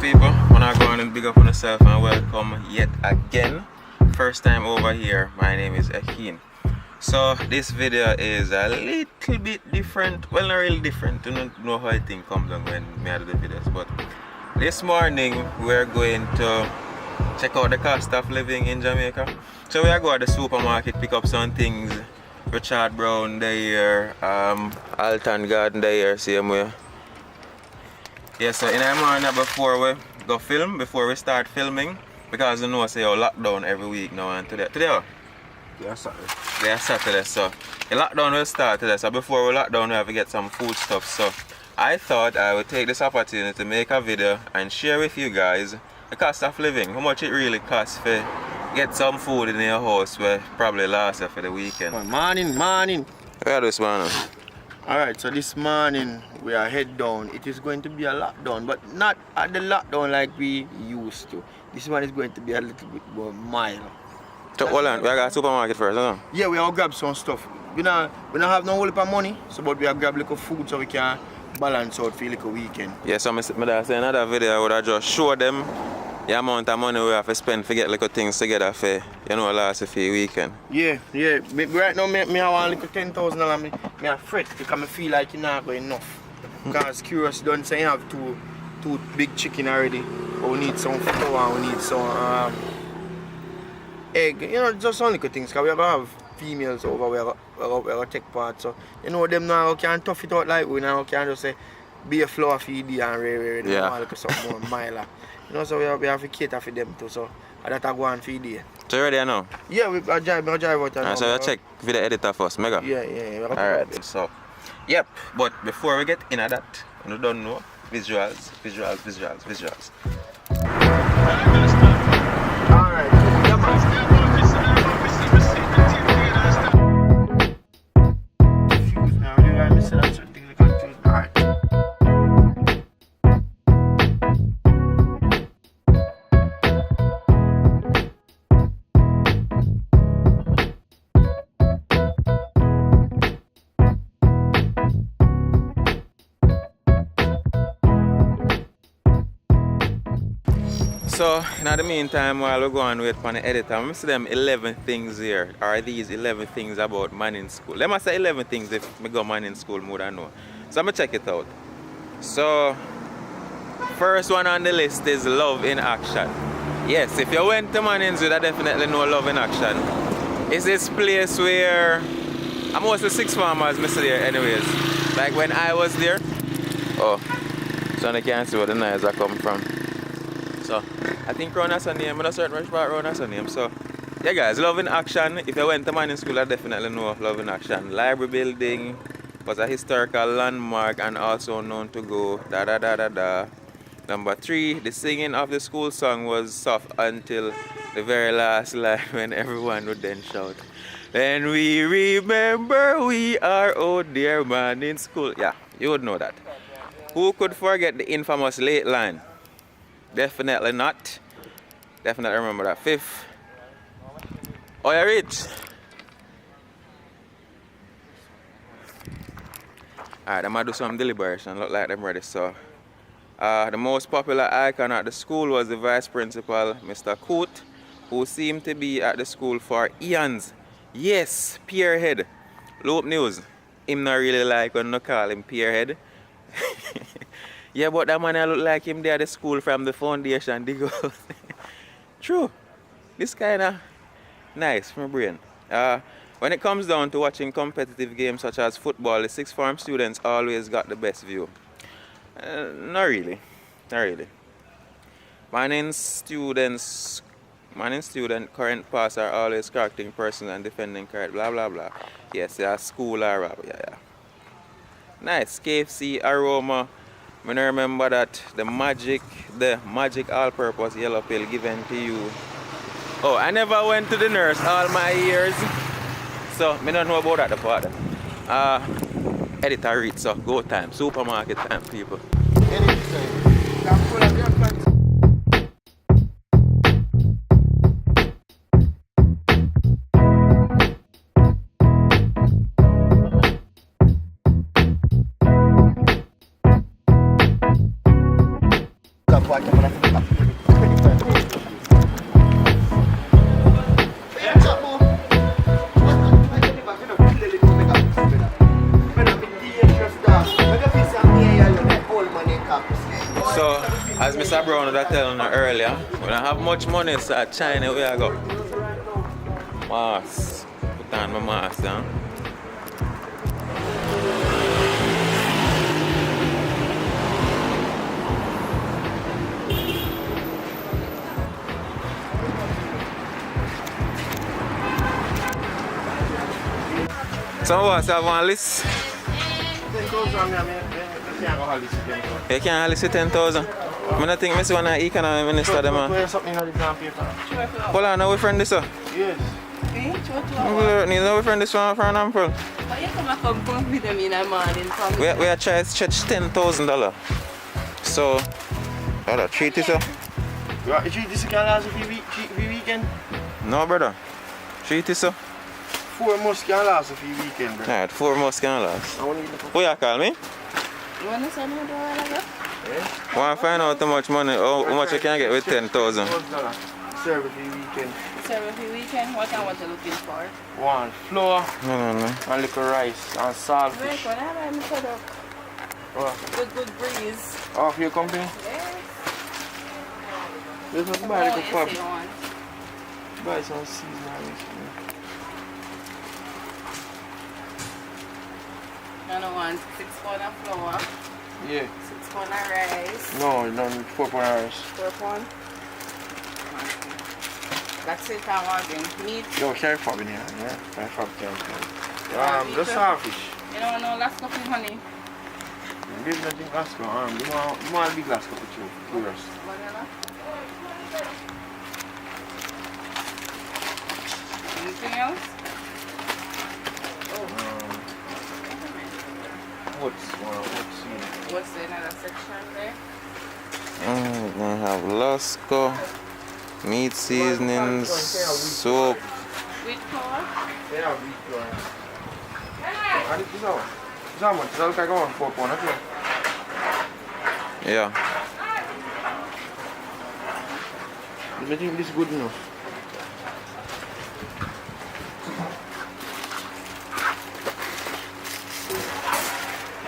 people, when I go on and big up on yourself and welcome yet again. First time over here, my name is Ackeen. So this video is a little bit different, well not really different, I don't know how I think comes on when I do the videos, but this morning we're going to check out the cost of living in Jamaica. So we are going to the supermarket, pick up some things. Richard Brown there, Alton Garden there, same way. Yeah, so in the morning before we go film, before we start filming, because you know say lockdown every week now and today what? Yeah, Saturday. Yeah, Saturday, so the lockdown will start today, so before we lockdown we have to get some food stuff. So I thought I would take this opportunity to make a video and share with you guys the cost of living, how much it really costs for get some food in your house where probably last for the weekend. Morning. Where are this morning? Alright, so this morning we are head down. It is going to be a lockdown, but not at the lockdown like we used to. This one is going to be a little bit more mild. So hold on, we got a supermarket first, huh? Yeah, we all grab some stuff. We don't have no whole heap of money, so but we have grab little food so we can balance out for a little weekend. Yeah, so I say another video I would have just show them the amount of money we have to spend to get little things together for, you know, last for the weekend. Yeah. Right now, me have one little $10,000 me a fret because I feel like it's not going enough. Because Curious done say you have two big chicken already. But we need some flour, we need some egg. You know, just some little things because we are going to have females over where we take part. So, you know, them now can tough it out like we now can just say, be a flour feed and rare. Yeah. Like something more mild. You know, so we have to cater for them too. So, that I go on feed you. So you ready now? Yeah, I drive out now. So you check video editor first, mega? Yeah. Alright, so, yep, but before we get into that, you don't know, visuals. Alright, So, in the meantime, while we're going to wait for the editor, I'm going to see them 11 things here. Are these 11 things about man in school? Let me say 11 things if I go man in school more than know. So, I'm going to check it out. So, first one on the list is love in action. Yes, if you went to man in school, I definitely know love in action. It's this place where, I'm mostly six farmers, I see there anyways. Like when I was there, oh, so I can't see where the knives are coming from. So, I think Ron has a name, I'm not certain which part Ron has a name. So, yeah guys, love in action. If you went to man in school, I definitely know love in action. Library building was a historical landmark and also known to go da. Number 3, the singing of the school song was soft until the very last line when everyone would then shout, "Then we remember we are out there man in school." Yeah, you would know that. Who could forget the infamous late line? Definitely not. Definitely remember that. 5th. Oh, you're rich. Alright, I'm gonna do some deliberation. Look like them ready. So, the most popular icon at the school was the vice principal, Mr. Coote, who seemed to be at the school for eons. Yes, Pierhead. Loop News. Him not really like when they call him Pierhead. Yeah, but that man I look like him there at the school from the foundation. They go. True. This kind of nice from my brain. When it comes down to watching competitive games such as football, the sixth form students always got the best view. Not really. Manning student, current pass are always correcting persons and defending correct, blah blah blah. Yes, yeah, school or yeah. Nice. KFC aroma. I remember that the magic all-purpose yellow pill given to you. Oh, I never went to the nurse all my years, so I don't know about that part. Editor read, so go time, supermarket time, people. boy come on, I think I'm 25. Yeah, chop more. I tell you back, you know, kill a little make up this better. Better be dangerous dog. Make a piece of me and you let old money cops. So, as Mr. Brown was telling you earlier, we don't have much money, so at China we go. Mask. Put on my mask, huh? So what's have on list? 10,000 I can't go hold this again. You can't only see 10,000. I don't think I see one of the economic minister them. Put something in the exam paper. Hold on, now we friend this sir. Yes. Need we friend this one for an ample. But you come with them in the morning. We are trying to stretch $10,000. So, treat this sir. You treat this can last for weekend? No brother. Treat this sir. 4 months can last for weekend, bro. Alright, 4 months can last. I want to Who you call me? You want to send me the while ago? Yeah. Want to find out how much money, how much you can get with 10,000. Serve it for weekend. Serve every weekend. What are you looking for? One flour No. and little rice and salt Wait, fish. when I set up good breeze. Off your company? Yes. There's nothing buy Oh, little yes, pub. you want. Buy some seasonal rice. I don't want 6 pounds of flour, Yeah. 6 pounds of rice. No, you don't need 4 pound rice. 4 pounds. That's it, I want meat. Yo, share fob in here. Yeah, share fob can. Meat, Just saltfish. You don't know last cup of honey. Give me nothing glass cup. You want a big glass cup with you. Curious. Vanilla. Anything else? What's in another section there? We're going to have Lasco, meat seasonings, soap. Wheat flour? Yeah, wheat flour. This is how much? This is like around 4 pounds, okay? Yeah. I think this is good enough.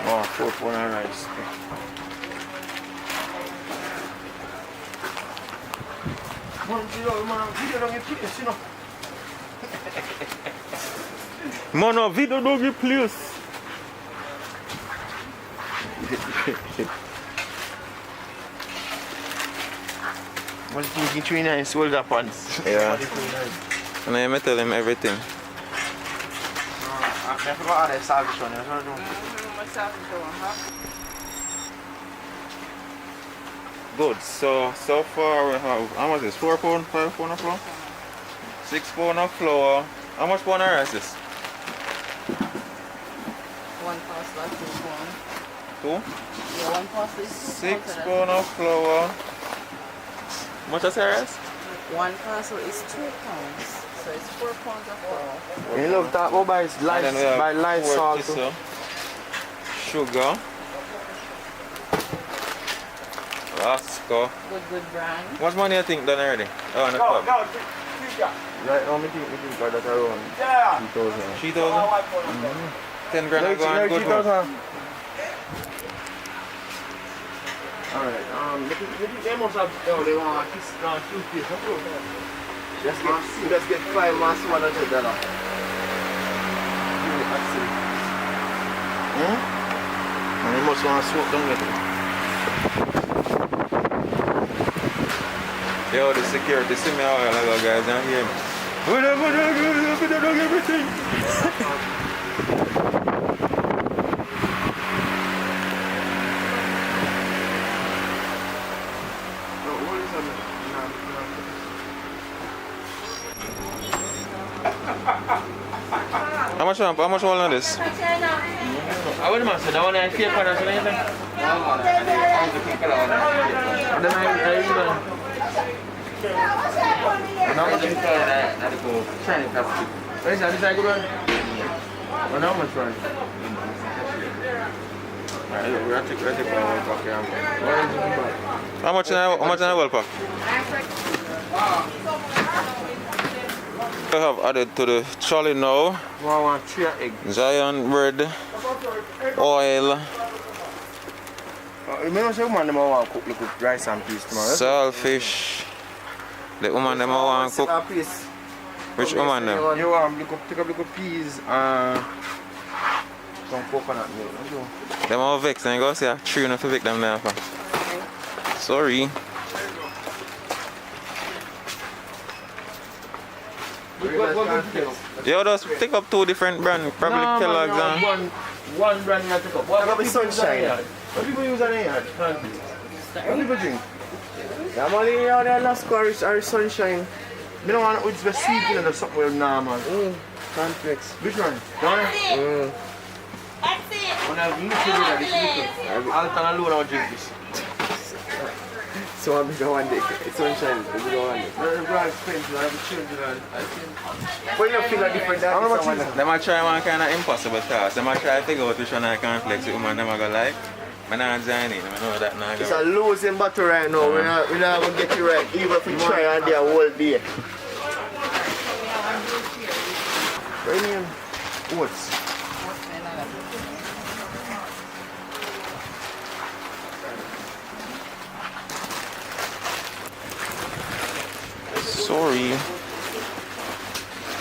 Oh, 4 pounds of rice. Man, a video don't give place. What do you think? 39 sold up pants. Yeah. And I tell him everything. I forgot how to solve this one. What's that doing, huh? Good. So far we have, how much is 4 pounds, 5 pounds of flour? 6 pounds of flour. How much pound of rice is this? 1 parcel of 2 pounds. 2? Yeah, 1 parcel is 6 pounds of flour. How much is the rice? 1 parcel is 2 pounds. So it's 4 pounds of flour. You love that go by And then we have light 4 salt. thistle, sugar, Lasco. Good brand. How much money you think done already? Oh, on the club. Right now, I think got that around 3,000. 3,000? 10 grand and go on good one. Alright, they must have, they want to kiss down 2 feet. Let's get 5 months, $100. And they must want to smoke down with it. Yo, the security see me all like guys down here. We don't everything. How much all on this? I wouldn't mind saying, I want to feel for us, anything. How much, Alright, we're taking one pack here. How much in a well pack? We have added to the trolley now. 3 eggs. Giant bread, oil, You know, say woman them want to cook rice and peas tomorrow. saltfish. The woman them want to cook. Which woman them? You want to take a little peas and some coconut milk. Them all vex and you go see a tree enough to pick them there. Sorry. Yo, just take up 2 different brands, probably Kellogg's and... One brand you take up. What people sunshine? What people use on the yard? What people drink? Yeah, man, you know, they're not squares or sunshine. You don't want to be sweet in the something with normal. Cornflakes. Which one? Donna? That's it. When I need to do that, this I'll tell you alone I'll drink this. So I'm going to it's sunshine. I'm going to Very expensive, I have children. But you feel like different How much than is it? Them a try one kind of impossible task. Them a try to figure out which one I can flex with woman them a go like. I'm not joining. I know that now. It's a losing battle right now. We're not going to get it right, even if we try on the whole day. What name? Oats. Sorry.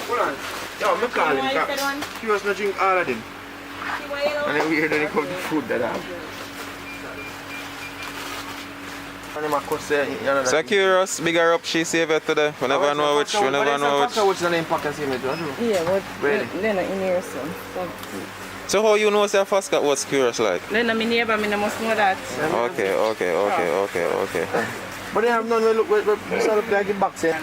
Hold on. Yo, I'm calling him. He was not drink all of them. And then we hear that he come to food that I have. And then I could say, So curious, bigger up she save it today. We never know which, we never know which. What's the name packet save it? Yeah, what? Really? Then in here, so. So how you know say first got what's curious like? Then my neighbor, I must know that. Okay. But they have none, look, we sort of like in box here.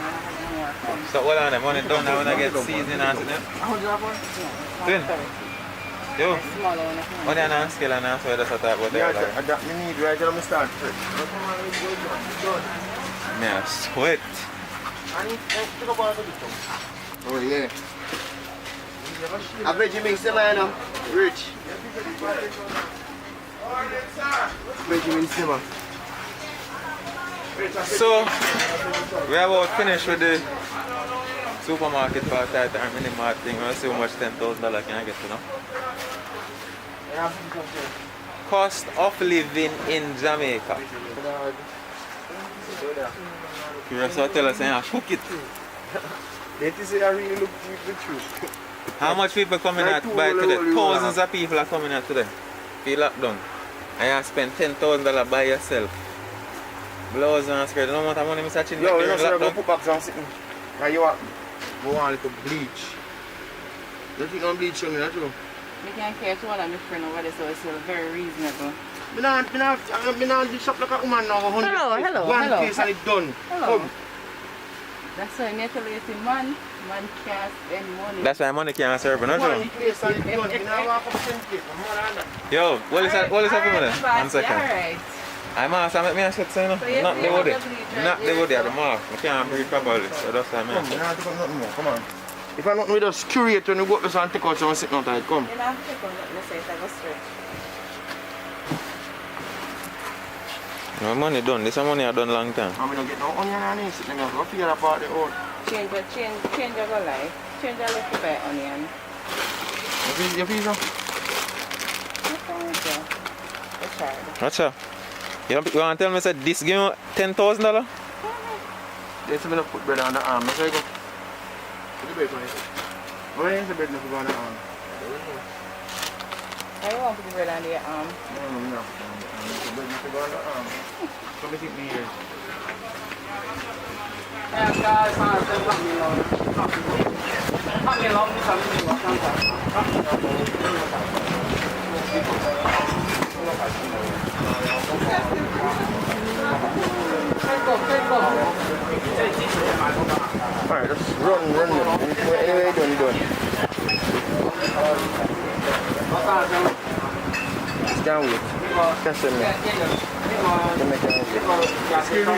So hold on, them money done now when I get seasoning and them. Twin. Yo, Small one. money and scale and so that's what I talk about Yeah, there. I got me need right now, I start. Me a sweat. Oh, yeah. I bet you mix them, man. Rich. Bet you mix them. So, we are about finished with the supermarket part and mini mart thing. We'll see how much $10,000 can I get to now. Cost of living in Jamaica. You also tell us, cook it. They say I really look the truth. How much people coming out by today? Thousands of people are coming out today. Feel lockdown. And you spend $10,000 by yourself. Blouse and skirt. No amount of money Mr. Chin. Yo, you know, so I go put back some sitting. And you want go on a little bleach. You think I'm bleach on me, that's true? I can't catch one of my friends over there, so it's very reasonable. I'm not dish up like a woman now. Hello. One piece and it's done. Hello. That's why in Italy, man can't spend money. That's why money can't serve, not true? One place and it's done. You know, walk up and take more than that. Yo, what is happening there? 1 second. Alright. I'm asking make me a shit, you know. So Not the body. you Not the body, the mark. I can't breathe properly, so that's why I'm Come, you asking. don't have to put nothing more. Come on. If I not with us, curate when you go up this and take out some sitting outside. Come. You have to check on that, let's say it's a go straight. My money done. This money I done long time. I'm going to get no onion and this. Then I'll go figure that part out. Change your go life. Change your little bit onion. Your visa? What's up? You want to tell me that this give me $10,000? They say me put bread on the arm. Let's go. Put the bread on it. Why is the bread not on the arm? I don't want to put the bread on your arm. No. The bread not on the arm. Come and take me here. Alright, just run. Anyway, done. Just can't wait. Can't send me. Excuse me.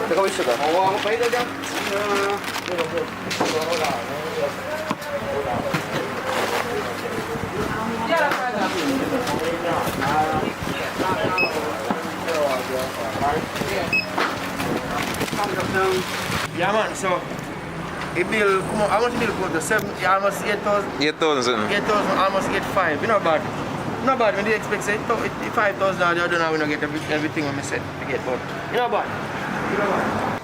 Teka, wait siya ka. Yeah man, so a bill, how much bill go to 7, almost 8,000, 8,000. 8,000, almost 8,500, you know bad. Not bad when they expect say 5,000 I don't know when I get everything when I said I get, but you know bad. You know bad.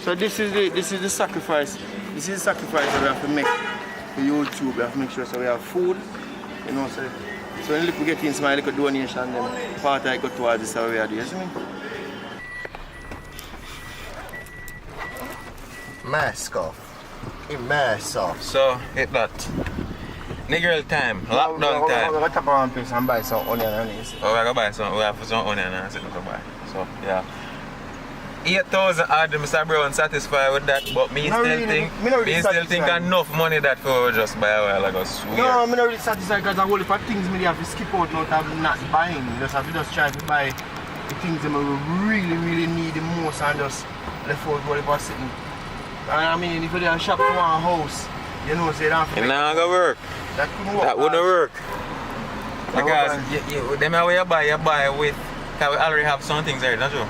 So this is the sacrifice. This is the sacrifice that we have to make for YouTube. We have to make sure so we have food, you know. So when we get in some little donation, then part I go towards this how we are doing. You see me? Mask off. Mask off. So, hit that. Nigger time, lockdown time. We're going to tap around place and buy some onion and this. Oh, we're going to buy some, we have some onion and something to buy. So, yeah. 8,000 odd, Mr. Brown satisfied with that, but me Not still really, think, me not really me still think satisfied. enough money that for just buy a while ago. Swear. No, I'm not really satisfied because I whole for things me have to skip out now that I'm not buying. Just have to just try to buy the things that I really need the most and just left out what was sitting. And I mean, if you don't shop to one house, you know, say that. It not gonna work. That couldn't work. That wouldn't work. That Because wouldn't. them way you buy with, because we already have some things there, don't you?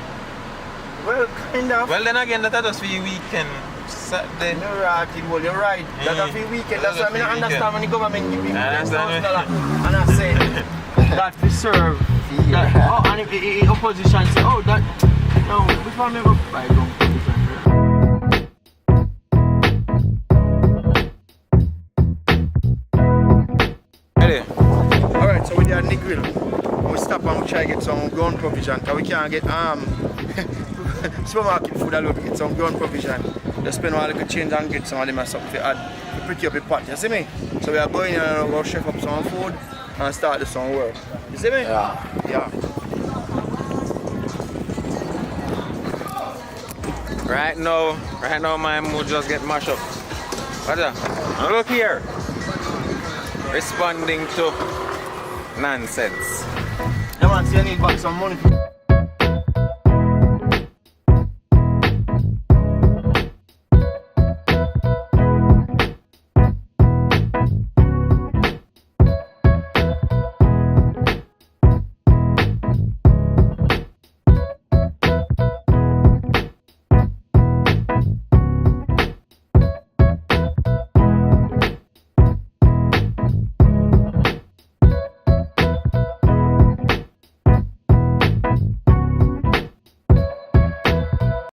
Well, kind of. Well then again, that's just for your weekend. Saturday. You're right, well, you're right. That's a free weekend. That's why I mean, I understand when the government give people $10,000 and I say that we serve. That, oh, and if the opposition say, oh, that, no, which one never buy wrong? Alright, so we did the grill. We stop and we try to get some ground provision because we can't get supermarket food alone. We get some ground provision. Just spend a little change and get some of them and something to add to pretty up the pot. You see me? So we are going in and go chef up some food and start the some work. You see me? Yeah. Yeah. Right now my mood just get mashed up. What's that? Now look here. Responding to nonsense. Yeah man, so you need back some money.